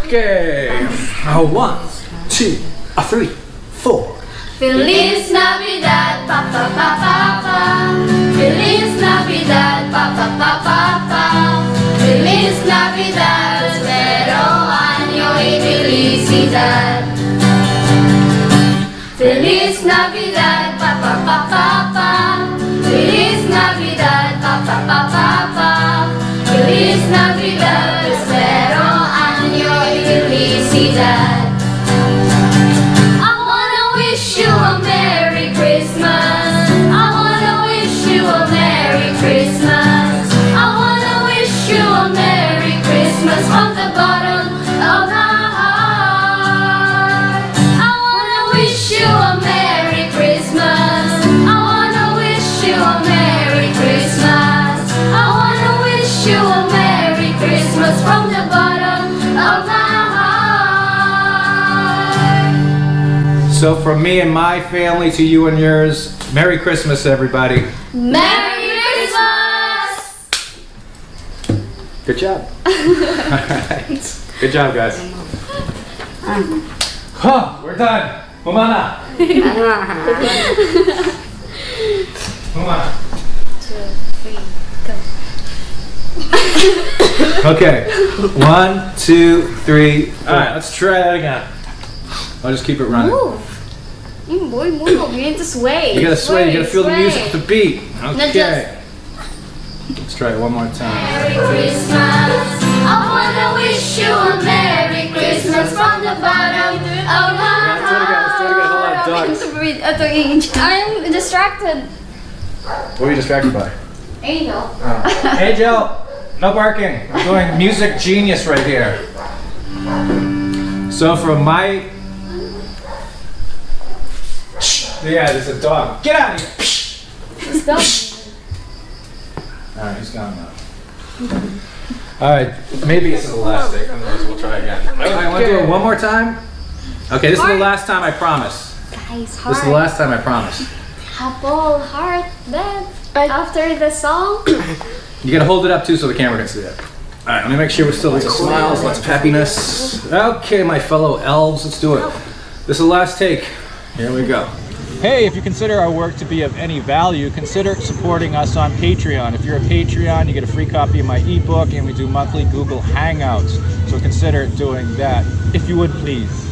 Okay. 1, 2, 3, 4. Feliz Navidad, pa pa pa pa pa. Feliz Navidad, pa pa pa pa pa. Feliz Navidad, prospero año y felicidad. Feliz Navidad, pa pa pa pa pa. Feliz Navidad, pa pa pa pa pa. Feliz Navidad, prospero año y felicidad. You a Merry Christmas. I wanna wish you a Merry Christmas. I wanna wish you a Merry Christmas from the bottom of my heart. I wanna wish you a Merry Christmas. I wanna wish you a Merry Christmas. I wanna wish you a Merry Christmas from the bottom of my heart. So from me and my family to you and yours, Merry Christmas, everybody. Merry Christmas! Good job. Alright. Good job, guys. Huh, we're done. Humana. Humana. 2, 3, go. Okay. 1, 2, 3, 4. Alright, let's try that again. I'll just keep it running. Move. Boy, move. You need to sway. You gotta sway, you gotta feel the music, the beat. Not Okay. Let's try it one more time. Merry Christmas. I wanna wish you a Merry Christmas from the bottom of my heart. Let's do it again. I'm distracted. What were you distracted by? Angel. Angel, no barking. I'm doing music genius right here. So from my... Yeah, there's a dog. Get out of here! Stop. Alright, he's gone now. Alright, maybe it's the last take. Otherwise, we'll try again. I want to do it one more time. Okay, this is the last time, I promise. Guys, This is the last time, I promise. Apple heart then after the song. You gotta hold it up too so the camera can see it. Alright, let me make sure we're still lots of smiles, lots of happiness. Okay, my fellow elves, let's do it. This is the last take. Here we go. Hey, if you consider our work to be of any value, consider supporting us on Patreon. If you're a Patreon, you get a free copy of my ebook, and we do monthly Google Hangouts. So consider doing that, if you would please.